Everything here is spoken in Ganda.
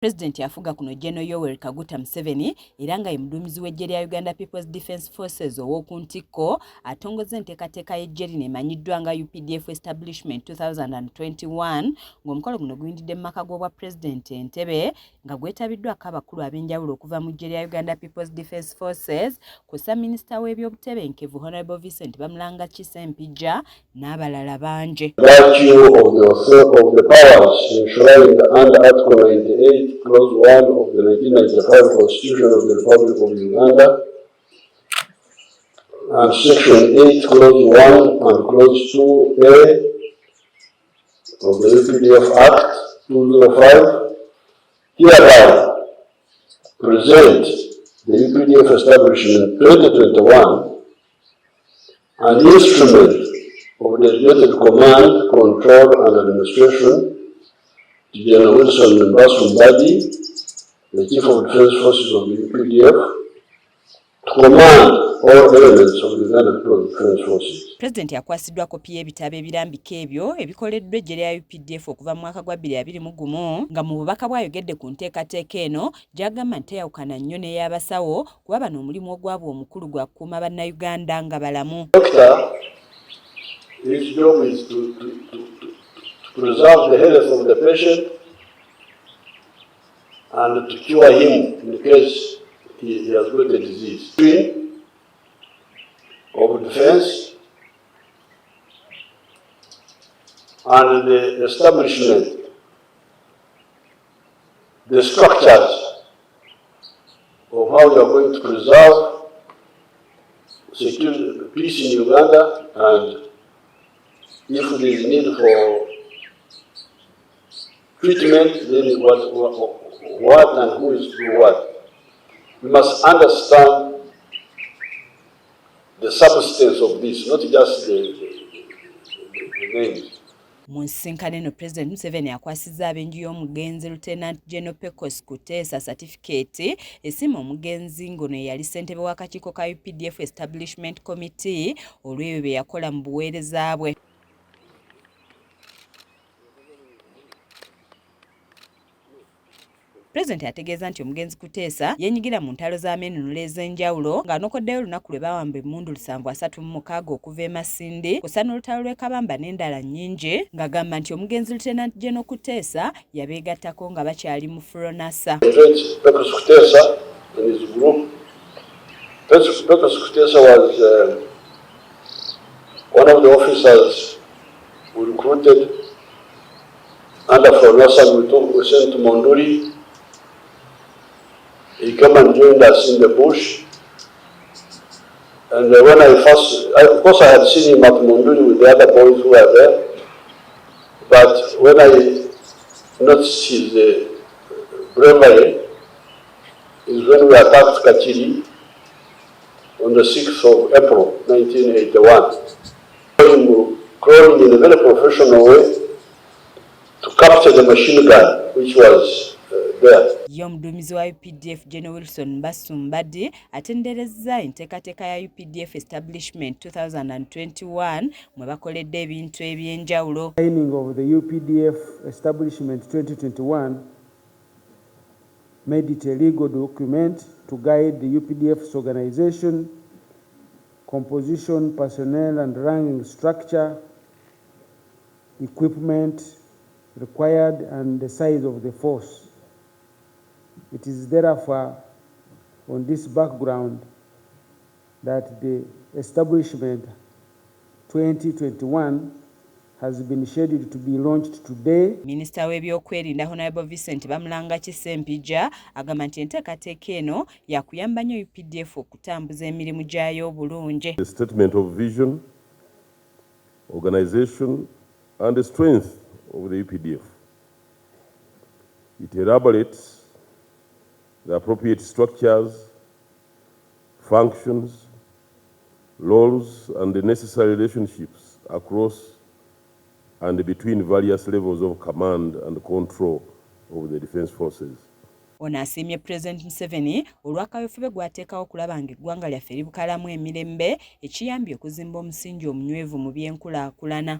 President yafuga kuno General Yoweri Kaguta Museven era nga ye muduumizi w'eggye lya Uganda People's Defence Forces ow'oku ntikko atongoza enteekateeka y'eggye lino emanyiddwa nga UPDF Establishment 2021 ng'omukolo guno guyindidde mu maka g'obwa President Entebbe nga gwetabiddwako abakulu ab'enjawulo okuva mu ggye lya Uganda People's Defence Forces kw'ossa Minisita w'ebyobutebenkevu Honorable Vincent Bamulanga Kisempijja n'abalala bangi. Of the powers enshrined under Article 98, Clause 1 of the 1995 Constitution of the Republic of Uganda, and Section 8, Clause 1 and Clause 2A of the UPDF Act 205, hereby present the UPDF Establishment 2021 an instrument of delegated command, control, and administration to General Wilson Mbadi, the Chief of Defence Forces of the UPDF, to command all elements of the Uganda People's Defence Forces. President yakwasiddwa kopi y'ebitabo ebirambika ebyo ebikoleddwa eggye lya UPDF okuva mu mwaka gwa 2021 nga mu bubaka bw'ayogedde ku nteekateeka eno gy'agamba nti teyawukana nnyo n'ey'abasawo kuba bano omulimu ogwabwe omukulu gwa kukuuma bannayuganda nga balamu. His job is to preserve the health of the patient and to cure him in case he has got a disease. Of defense and the establishment, the structures of how we are going to preserve security, peace in Uganda, and if there is need for treatment, then what and who is doing what. We must understand the substance of this, not just the names. Mu nsisinkano eno President Museven akwasizza ab'enju y'omugenzi Lieutenant General Pecos kuteesa certificate esima omugenzi ngono eyali ssentebe w'akakiiko ka UPDF Establishment Committee olw'ebyo bye yakola mu buweereza bwe. President ategeeza nti omugenzi Kuteesa yenyigira mu ntalo z'ameenunula ez'enjawulo ng'anokoddeyo olunaku lwe baawamba emmundu 736 okuva e Masindi kussa n'olutalo lw'e Kabamba n'endala nnyingi ng'agamba nti omugenzi Lieutenant General Kuteesa yabeegattako nga bakyali mu Furonasa. Pecos Kuteesa and his group. Pecos Kuteesa was one of the officers who recruited under Furonasa. We sent to Monduli. He came and joined us in the bush, and when of course I had seen him at Monduli with the other boys who were there, but when I noticed his bravery is when we attacked Kachiri on the 6th of April 1981. Him crawling in a very professional way to capture the machine gun which was there. Omuduumizi wa UPDF General Wilson Mbadi atenderezza enteekateeka ya UPDF Establishment 2021 mwe bakoledde ebintu eby'enjawulo. Signing of the UPDF Establishment 2021 made it a legal document to guide the UPDF's organization, composition, personnel and ranking structure, equipment required and the size of the force. It is therefore on this background that the establishment 2021 has been scheduled to be launched today. Minisita w'ebyokwerinda Honorable Vincent Bamulanga Kisempijja agamba nti enteekateeka eno yakuyamba nnyo UPDF okutambuza emirimu gyayo obulungi. A statement of vision, organization and the strength of the UPDF. It elaborates the appropriate structures, functions, roles, and the necessary relationships across and between various levels of command and control of the defense forces. Ono asiimye President Museven olw'akaweefube gw'ateekawo okulaba ng'eggwanga lyaffe libukalamu emirembe ekiyambye okuzimba omusingi omunywevu mu by'enkulaakulana.